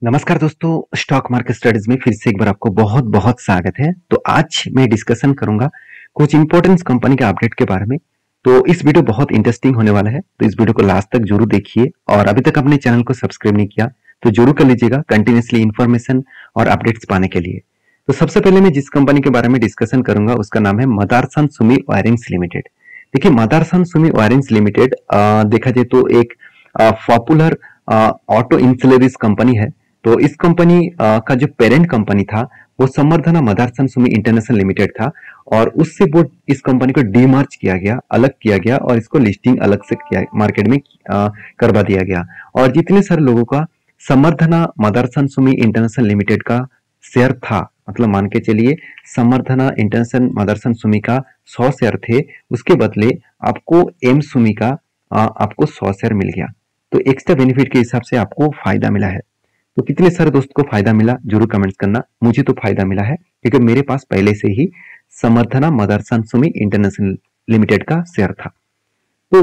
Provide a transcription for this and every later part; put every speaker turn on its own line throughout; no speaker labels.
नमस्कार दोस्तों, stock market studies में फिर से एक बार आपको बहुत बहुत स्वागत है। तो आज मैं डिस्कशन करूंगा कुछ इंपॉर्टेंट कंपनी के अपडेट के बारे में। तो इस वीडियो बहुत इंटरेस्टिंग होने वाला है, तो इस वीडियो को लास्ट तक जरूर देखिए और अभी तक अपने चैनल को सब्सक्राइब नहीं किया तो जरूर कर लीजिएगा कंटिन्यूसली इन्फॉर्मेशन और अपडेट्स पाने के लिए। तो सबसे पहले मैं जिस कंपनी के बारे में डिस्कशन करूंगा उसका नाम है मदारसन सुमी वायरिंग्स लिमिटेड। देखिए, मदारसन सुमी वायरिंग्स लिमिटेड देखा जाए तो एक पॉपुलर ऑटो इंसुलरीज कंपनी है। तो इस कंपनी का जो पेरेंट कंपनी था वो संवर्धना मदारसन सुमी इंटरनेशनल लिमिटेड था और उससे वो इस कंपनी को डीमर्ज किया गया, अलग किया गया और इसको लिस्टिंग अलग से किया, मार्केट में करवा दिया गया। और जितने सारे लोगों का संवर्धना मदारसन सुमी इंटरनेशनल लिमिटेड का शेयर था, मतलब मान के चलिए संवर्धना इंटरनेशनल मदरसन सुमी का 100 शेयर थे, उसके बदले आपको एम सुमी का आपको 100 शेयर मिल गया। तो एक्स्ट्रा बेनिफिट के हिसाब से आपको फायदा मिला है। तो कितने सारे दोस्त को फायदा मिला जरूर कमेंट्स करना। मुझे तो फायदा मिला है क्योंकि मेरे पास पहले से ही समर्थना मदरसन सुमी इंटरनेशनल लिमिटेड का शेयर था। तो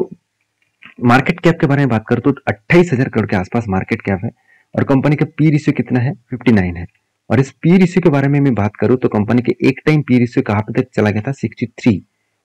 मार्केट कैप के बारे में बात करूं तो 28,000 करोड़ के आसपास मार्केट कैप है और कंपनी का पी रेशियो कितना है, 59 है। और इस पी रेशियो के बारे में मैं बात करूं तो कंपनी के एक टाइम पी रेशियो कहां पे तक चला गया था, 63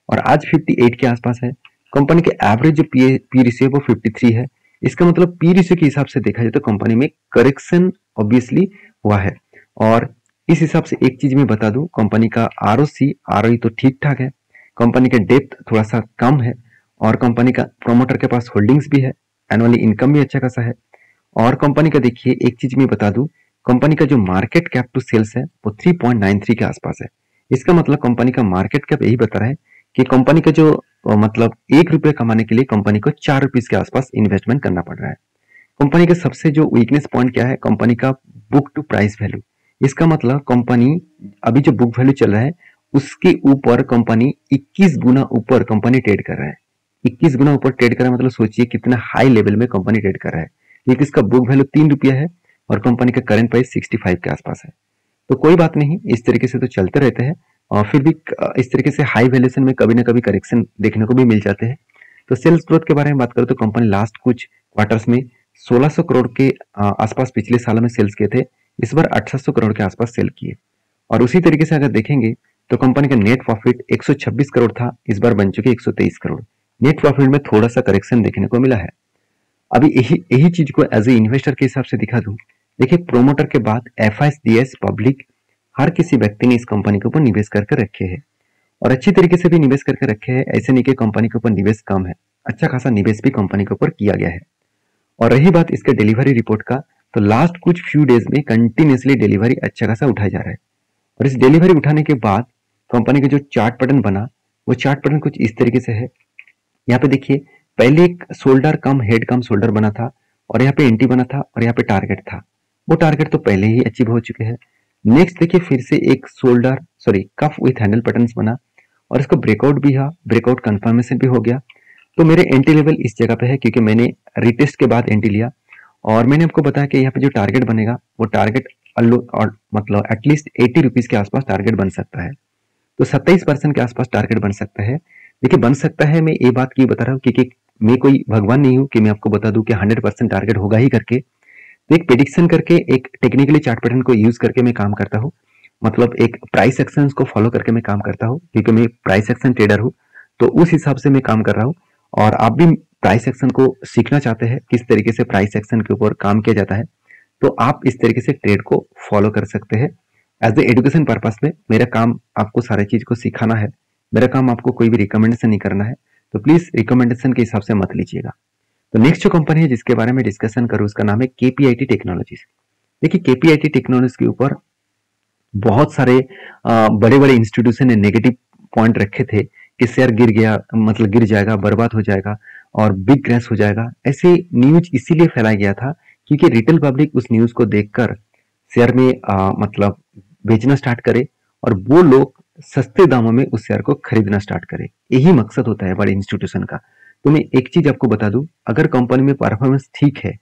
और आज 58 के आसपास है। कंपनी के एवरेज जो पी रेशियो वो 53 है। इसका मतलब पी रेशियो के हिसाब से देखा जाए तो कंपनी में करेक्शन ऑब्वियसली हुआ है। और इस हिसाब से एक चीज मैं बता दूं, कंपनी का आरओसी आरओई तो ठीक ठाक है, कंपनी का डेप्थ थोड़ा सा कम है और कंपनी का प्रोमोटर के पास होल्डिंग्स भी है, एनुअली इनकम भी अच्छा खासा है। और कंपनी का देखिए एक चीज मैं बता दूं, कंपनी का जो मार्केट कैप टू सेल्स है वो 3.93 के आसपास है। इसका मतलब कंपनी का मार्केट कैप यही बता रहा है कि कंपनी का जो मतलब 1 रुपये कमाने के लिए कंपनी को 4 रुपीज के आसपास इन्वेस्टमेंट करना पड़ रहा है। कंपनी का सबसे जो वीकनेस पॉइंट क्या है, कंपनी का बुक टू प्राइस वैल्यू। इसका मतलब कंपनी अभी जो बुक वैल्यू चल रहा है उसके ऊपर कंपनी 21 गुना ऊपर कंपनी ट्रेड कर रहा है। 21 गुना ऊपर ट्रेड कर रहा है, मतलब सोचिए कितना हाई लेवल में कंपनी ट्रेड कर रहा है। लेकिन इसका बुक वैल्यू 3 रुपया है और कंपनी का करंट प्राइस 65 के आसपास है। तो कोई बात नहीं, इस तरीके से तो चलते रहते हैं और फिर भी इस तरीके से हाई वैल्यूएशन में कभी ना कभी करेक्शन देखने को भी मिल जाते हैं। तो सेल्स ग्रोथ के बारे में बात करें तो कंपनी लास्ट कुछ क्वार्टर्स में 1600 करोड़ के आसपास पिछले सालों में सेल्स किए थे, इस बार 800 करोड़ के आसपास सेल किए। और उसी तरीके से अगर देखेंगे तो कंपनी का नेट प्रॉफिट 126 करोड़ था, इस बार बन चुके 123 करोड़। नेट प्रॉफिट में थोड़ा सा करेक्शन देखने को मिला है। अभी यही चीज को एज ए इन्वेस्टर के हिसाब से दिखा दूं, देखिए प्रोमोटर के बाद एफआईडीएस पब्लिक हर किसी व्यक्ति ने इस कंपनी के ऊपर निवेश करके रखे हैं और अच्छी तरीके से भी निवेश करके रखे हैं। ऐसे नहीं कि कंपनी के ऊपर निवेश कम है, अच्छा खासा निवेश भी कंपनी के ऊपर किया गया है। और रही बात इसके डिलीवरी रिपोर्ट का, तो लास्ट कुछ फ्यू डेज में कंटिन्यूसली डिलीवरी अच्छा खासा उठाया जा रहा है। और इस डिलीवरी उठाने के बाद कंपनी का जो चार्ट पैटर्न बना वो चार्ट पैटर्न कुछ इस तरीके से है। यहाँ पे देखिए पहले एक शोल्डर कम हेड कम शोल्डर बना था और यहाँ पे एंटी बना था और यहाँ पे टारगेट था। वो टारगेट तो पहले ही अचीव हो चुके हैं। नेक्स्ट देखिए फिर से एक shoulder cuff with handle patterns बना और इसको ब्रेकआउट भी हुआ, ब्रेकआउट कंफर्मेशन भी हो गया। तो मेरे एंटी लेवल इस जगह पे है क्योंकि मैंने रिटेस्ट के बाद एंटी लिया और मैंने आपको बताया कि यहाँ पे जो टारगेट बनेगा वो टारगेट और मतलब एटलीस्ट 80 रुपीज के आसपास टारगेट बन सकता है। तो 27% के आसपास टारगेट बन सकता है। देखिए बन सकता है, मैं ये बात क्यों बता रहा हूँ क्योंकि मैं कोई भगवान नहीं हूँ कि मैं आपको बता दूं कि 100% टारगेट होगा ही करके। तो एक प्रेडिक्शन करके एक टेक्निकली चार्ट पैटर्न को यूज करके मैं काम करता हूँ, मतलब एक प्राइस एक्शन को फॉलो करके मैं काम करता हूँ क्योंकि मैं प्राइस एक्शन ट्रेडर हूँ। तो उस हिसाब से मैं काम कर रहा हूँ और आप भी प्राइस एक्शन को सीखना चाहते हैं किस तरीके से प्राइस एक्शन के ऊपर काम किया जाता है, तो आप इस तरीके से ट्रेड को फॉलो कर सकते हैं। एज ए एजुकेशन पर्पस में मेरा काम आपको सारी चीज को सिखाना है, मेरा काम आपको कोई भी रिकमेंडेशन नहीं करना है। तो प्लीज रिकमेंडेशन के हिसाब से मत लीजिएगा। तो नेक्स्ट जो कंपनी है जिसके बारे में डिस्कशन करूं उसका नाम है केपीआईटी टेक्नोलॉजीज। देखिए केपीआईटी टेक्नोलॉजीज के ऊपर बहुत सारे बड़े बड़े इंस्टीट्यूशन ने नेगेटिव पॉइंट रखे थे कि शेयर गिर गया, मतलब गिर जाएगा, बर्बाद हो जाएगा और बिग क्रैश हो जाएगा। ऐसे न्यूज इसीलिए फैलाया गया था क्योंकि रिटेल पब्लिक उस न्यूज को देखकर शेयर में मतलब बेचना स्टार्ट करे और वो लोग सस्ते दामों में उस शेयर को खरीदना स्टार्ट करे। यही मकसद होता है बड़े इंस्टीट्यूशन का। तो मैं एक चीज आपको बता दूं, अगर कंपनी में परफॉर्मेंस ठीक है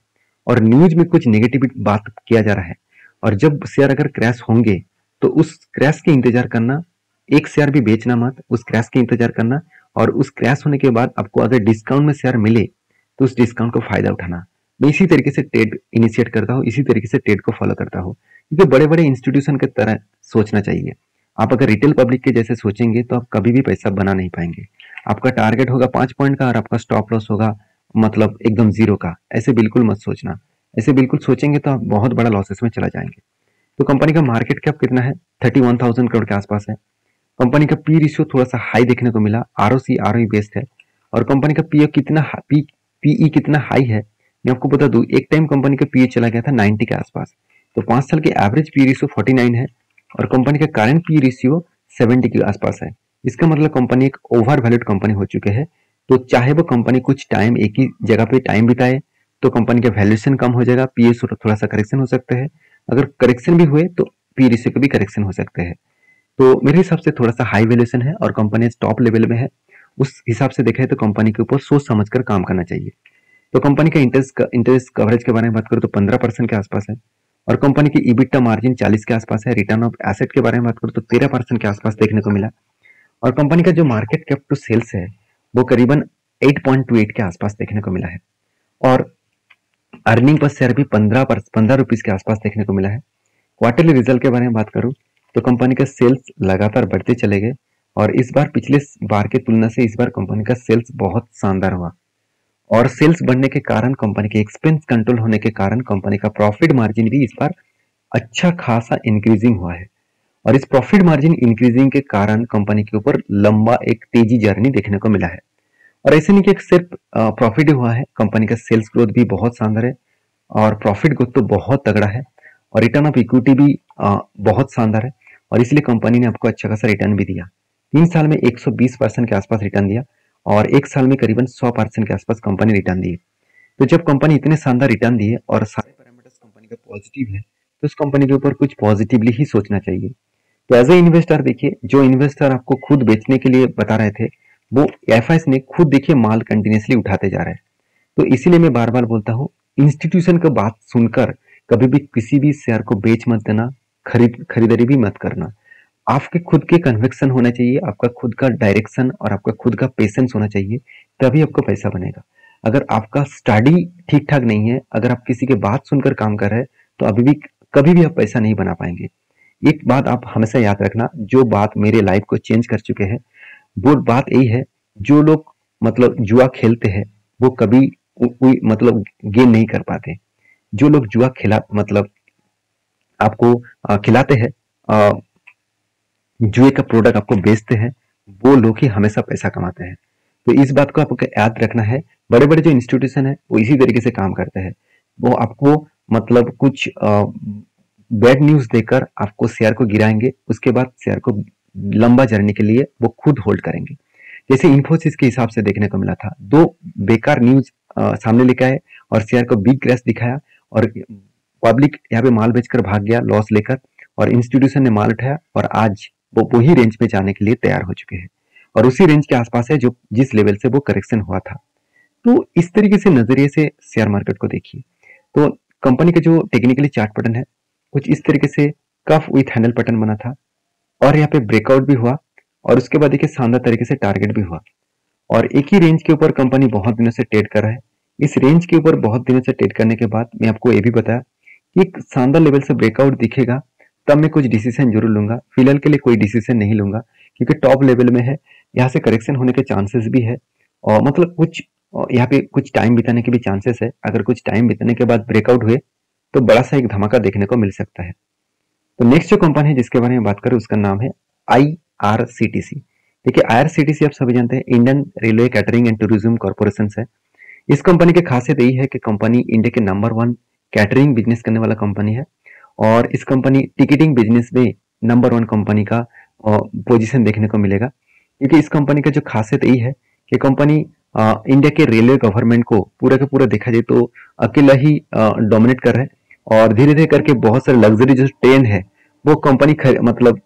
और न्यूज में कुछ नेगेटिव बात किया जा रहा है और जब शेयर अगर क्रैश होंगे तो उस क्रैश के इंतजार करना, एक शेयर भी बेचना मत, उस क्रैश के इंतजार करना और उस क्रैश होने के बाद आपको अगर डिस्काउंट में शेयर मिले तो उस डिस्काउंट को फायदा उठाना। मैं इसी तरीके से ट्रेड इनिशिएट करता हूँ, इसी तरीके से ट्रेड को फॉलो करता हूँ, क्योंकि बड़े बड़े इंस्टीट्यूशन की तरह सोचना चाहिए। आप अगर रिटेल पब्लिक के जैसे सोचेंगे तो आप कभी भी पैसा बना नहीं पाएंगे। आपका टारगेट होगा 5 पॉइंट का और आपका स्टॉप लॉस होगा मतलब एकदम जीरो का। ऐसे बिल्कुल मत सोचना। ऐसे बिल्कुल सोचेंगे तो आप बहुत बड़ा लॉसेस में चला जाएंगे। तो कंपनी का मार्केट कैप कितना है? 31,000 करोड़ के आसपास है। कंपनी का पी रेशियो थोड़ा सा हाई देखने को मिला, आरओसी आरओई बेस्ड है। और कंपनी का पीओ कितना पीई कितना हाई है मैं आपको बता दूं, एक टाइम कंपनी का पीए चला गया था 90 के आसपास। तो 5 साल के एवरेज पी रेशियो 49 है और कंपनी का करंट पी रेशियो 70 के आसपास है। इसका मतलब कंपनी एक ओवर वैल्यूड कंपनी हो चुके हैं। तो चाहे वो कंपनी कुछ टाइम एक ही जगह पे टाइम बिताए तो कंपनी का वैल्यूएशन कम हो जाएगा, पीए थोड़ा सा करेक्शन हो सकते हैं। अगर करेक्शन भी हुए तो पी रेशियो के भी करेक्शन हो सकते हैं। तो मेरे हिसाब से थोड़ा सा हाई वैल्यूएशन है और कंपनी टॉप लेवल में है। उस हिसाब से देखें तो कंपनी के ऊपर सोच समझकर काम करना चाहिए। तो कंपनी का इंटरेस्ट कवरेज के बारे में बात करूँ तो 15% के आसपास है और कंपनी की ईबिटा मार्जिन 40 के आसपास है। रिटर्न ऑफ एसेट के बारे में बात करूँ तो 13% के आसपास देखने को मिला और कंपनी का जो मार्केट कैप टू सेल्स है वो करीबन 8.28 के आसपास देखने को मिला है और अर्निंग पर शेयर भी 15 रुपीज के आसपास देखने को मिला है। क्वार्टरली रिजल्ट के बारे में बात करूं तो कंपनी का सेल्स लगातार बढ़ते चले गए और इस बार पिछले बार की तुलना से इस बार कंपनी का सेल्स बहुत शानदार हुआ और सेल्स बढ़ने के कारण कंपनी के एक्सपेंस कंट्रोल होने के कारण कंपनी का प्रॉफिट मार्जिन भी इस बार अच्छा खासा इंक्रीजिंग हुआ है और इस प्रॉफिट मार्जिन इंक्रीजिंग के कारण कंपनी के ऊपर लंबा एक तेजी जर्नी देखने को मिला है। और ऐसे नहीं कि सिर्फ प्रॉफिट ही हुआ है, कंपनी का सेल्स ग्रोथ भी बहुत शानदार है और प्रॉफिट ग्रोथ तो बहुत तगड़ा है और रिटर्न ऑफ इक्विटी भी बहुत शानदार है और इसलिए कंपनी ने आपको अच्छा खासा रिटर्न भी दिया। 3 साल में 120% के आसपास रिटर्न दिया और 1 साल में करीबन 100% के आसपास कंपनी रिटर्न दी। तो जब कंपनी इतने शानदार रिटर्न दिए और सारे पैरामीटर्स कंपनी का पॉजिटिव है तो उस कंपनी के ऊपर कुछ पॉजिटिवली ही सोचना चाहिए। तो एज ए इन्वेस्टर देखिए, जो इन्वेस्टर आपको खुद बेचने के लिए बता रहे थे वो एफआईएस ने खुद देखिए माल कंटिन्यूसली उठाते जा रहे हैं। तो इसीलिए मैं बार बार बोलता हूँ, इंस्टीट्यूशन का बात सुनकर कभी भी किसी भी शेयर को बेच मत देना, खरीदारी भी मत करना। आपके खुद के कन्विक्शन होना चाहिए, आपका खुद का डायरेक्शन और आपका खुद का पेशेंस होना चाहिए, तभी आपको पैसा बनेगा। अगर आपका स्टडी ठीक ठाक नहीं है, अगर आप किसी के बात सुनकर काम कर रहे हैं तो अभी भी कभी भी आप पैसा नहीं बना पाएंगे। एक बात आप हमेशा याद रखना, जो बात मेरे लाइफ को चेंज कर चुके हैं वो बात यही है, जो लोग मतलब जुआ खेलते हैं वो कभी कोई मतलब गेन नहीं कर पाते। जो लोग जुआ खिला मतलब आपको खिलाते हैं, जुए का प्रोडक्ट आपको बेचते हैं, वो लोग ही हमेशा पैसा कमाते हैं। तो इस बात को आपको याद रखना है। बड़े बड़े जो इंस्टीट्यूशन है वो इसी तरीके से काम करते हैं। वो आपको मतलब कुछ बैड न्यूज देकर आपको शेयर को गिराएंगे, उसके बाद शेयर को लंबा जर्नी के लिए वो खुद होल्ड करेंगे। जैसे इन्फोसिस के हिसाब से देखने को मिला था, 2 बेकार न्यूज सामने लेके आए और शेयर को बिग क्रैश दिखाया और पब्लिक यहाँ पे माल बेचकर भाग गया लॉस लेकर और इंस्टीट्यूशन ने माल उठाया और आज वो वही रेंज पे जाने के लिए तैयार हो चुके हैं और उसी रेंज के आसपास है जो जिस लेवल से वो करेक्शन हुआ था। तो इस तरीके से नजरिए से शेयर मार्केट को देखिए। तो कंपनी का जो टेक्निकली चार्ट पैटर्न है कुछ इस तरीके से कफ विथ हैंडल पैटर्न बना था और यहाँ पे ब्रेकआउट भी हुआ और उसके बाद देखिए शानदार तरीके से टारगेट भी हुआ और एक ही रेंज के ऊपर कंपनी बहुत दिनों से ट्रेड कर रहा है। इस रेंज के ऊपर बहुत दिनों से ट्रेड करने के बाद मैं आपको ये भी बताया कि एक शानदार लेवल से ब्रेकआउट दिखेगा तब मैं कुछ डिसीजन जरूर लूंगा। फिलहाल के लिए कोई डिसीजन नहीं लूंगा क्योंकि टॉप लेवल में है, यहाँ से करेक्शन होने के चांसेस भी है और मतलब कुछ यहाँ पे कुछ टाइम बिताने के भी चांसेस है। अगर कुछ टाइम बिताने के बाद ब्रेकआउट हुए तो बड़ा सा एक धमाका देखने को मिल सकता है। तो नेक्स्ट जो कंपनी है जिसके बारे में बात करें उसका नाम है IRCTC। देखिए IRCTC आप सभी जानते हैं Indian railway catering and tourism corporation है। इस कंपनी की खासियत यही है कि कंपनी इंडिया के नंबर 1 कैटरिंग बिजनेस करने वाला कंपनी है और इस कंपनी टिकटिंग बिजनेस में नंबर 1 कंपनी का पोजीशन देखने को मिलेगा क्योंकि इस कंपनी का जो खासियत यही है कि कंपनी इंडिया के रेलवे गवर्नमेंट को पूरा का पूरा देखा जाए तो अकेला ही डोमिनेट कर रहा है और धीरे धीरे करके बहुत सारे लग्जरी जो ट्रेन है वो कंपनी मतलब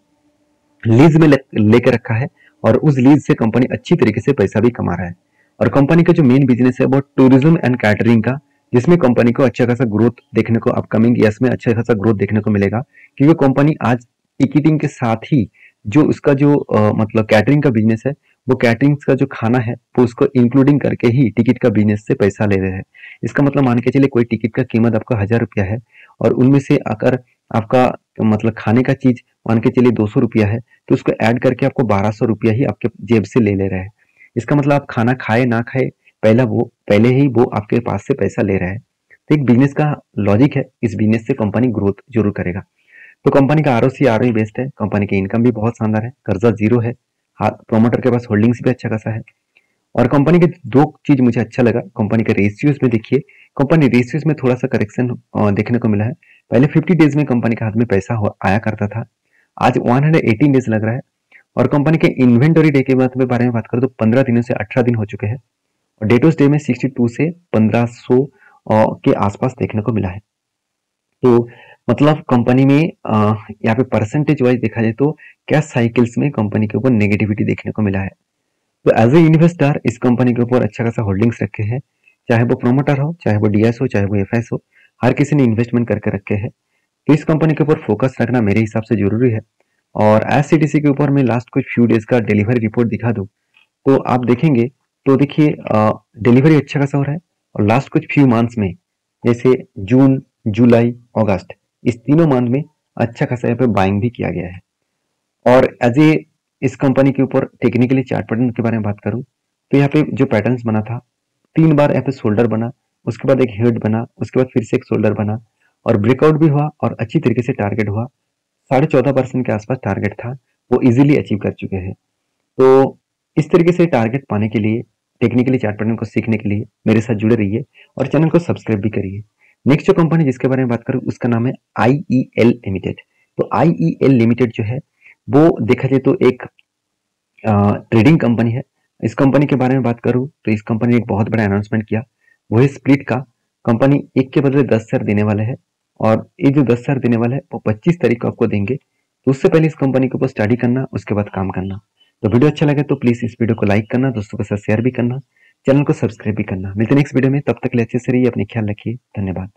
लीज में लेकर रखा है और उस लीज से कंपनी अच्छी तरीके से पैसा भी कमा रहा है। और कंपनी का जो मेन बिजनेस है वो टूरिज्म एंड कैटरिंग का, जिसमें कंपनी को अच्छा खासा ग्रोथ देखने को अपकमिंग ईयर्स में अच्छा खासा ग्रोथ देखने को मिलेगा क्योंकि कंपनी आज टिकटिंग के साथ ही जो उसका जो मतलब कैटरिंग का बिजनेस है वो कैटरिंग्स का जो खाना है वो उसको इंक्लूडिंग करके ही टिकट का बिजनेस से पैसा ले रहे हैं। इसका मतलब मान के चलिए कोई टिकट का कीमत आपका 1000 रुपया है और उनमें से अगर आपका मतलब खाने का चीज मान के चलिए 200 रुपया है, तो उसको ऐड करके आपको 1200 रुपया ही आपके जेब से ले रहे हैं। इसका मतलब आप खाना खाए ना खाए पहले ही वो आपके पास से पैसा ले रहा है। तो एक बिजनेस का लॉजिक है, इस बिजनेस से कंपनी ग्रोथ जरूर करेगा। तो कंपनी का आरओसी आरओई बेस्ट है, कंपनी की इनकम भी बहुत शानदार है, कर्जा जीरो है, प्रोमोटर के पास होल्डिंग्स भी अच्छा खासा है। और कंपनी के दो चीज मुझे अच्छा लगा, कंपनी के रेशियोज में देखिए, कंपनी रेशियोज में थोड़ा सा करेक्शन देखने को मिला है। पहले 50 डेज में कंपनी के हाथ में पैसा आया करता था, आज 118 डेज लग रहा है। और कंपनी के इन्वेंटरी डे के बारे में बात करें तो 15 दिनों से 18 दिन हो चुके हैं और डेटोस डे में 62 से 1500 के आसपास देखने को मिला है। तो मतलब कंपनी में यहाँ पे परसेंटेज वाइज देखा जाए तो कैश साइकिल्स में कंपनी के ऊपर नेगेटिविटी देखने को मिला है। तो एज ए इन्वेस्टर इस कंपनी के ऊपर अच्छा खासा होल्डिंग्स रखे हैं, चाहे वो प्रोमोटर हो, चाहे वो डीएस हो, चाहे वो एफएस हो, हर किसी ने इन्वेस्टमेंट करके रखे हैं। तो इस कंपनी के ऊपर फोकस रखना मेरे हिसाब से जरूरी है। और एससीडीसी के ऊपर मैं लास्ट कुछ फ्यू डेज का डिलीवरी रिपोर्ट दिखा दूं तो आप देखेंगे, तो देखिए डिलीवरी अच्छा खासा हो रहा है। और लास्ट कुछ फ्यू मंथ्स में जैसे जून, जुलाई, अगस्त, इस तीनों मंथ में अच्छा खासा यहाँ पे बाइंग भी किया गया है। और एज ए इस कंपनी के ऊपर टेक्निकली चार्ट पैटर्न के बारे में बात करूं तो यहाँ पे जो पैटर्न्स बना था, 3 बार यहाँ पे शोल्डर बना, उसके बाद एक हेड बना, उसके बाद फिर से एक शोल्डर बना और ब्रेकआउट भी हुआ और अच्छी तरीके से टारगेट हुआ। 14.5% के आसपास टारगेट था, वो इजीली अचीव कर चुके हैं। तो इस तरीके से टारगेट पाने के लिए, टेक्निकली चार्ट पैटर्न को सीखने के लिए मेरे साथ जुड़े रहिए और चैनल को सब्सक्राइब भी करिए। नेक्स्ट जो कंपनी जिसके बारे में बात करूं उसका नाम है IEL लिमिटेड। तो IEL लिमिटेड जो है वो देखा जाए तो एक ट्रेडिंग कंपनी है। इस कंपनी के बारे में बात करूं तो इस कंपनी ने एक बहुत बड़ा अनाउंसमेंट किया, वो है स्प्लिट का। कंपनी एक के बदले 10 शेयर देने वाले है और ये जो 10 शेयर देने वाले है वो 25 तारीख को आपको देंगे। तो उससे पहले इस कंपनी के ऊपर स्टडी करना, उसके बाद काम करना। तो वीडियो अच्छा लगे तो प्लीज इस वीडियो को लाइक करना, दोस्तों के साथ शेयर भी करना, चैनल को सब्सक्राइब भी करना। मिलते हैं नेक्स्ट वीडियो में, तब तक के लिए अच्छे से रहिए, अपने ख्याल रखिए, धन्यवाद।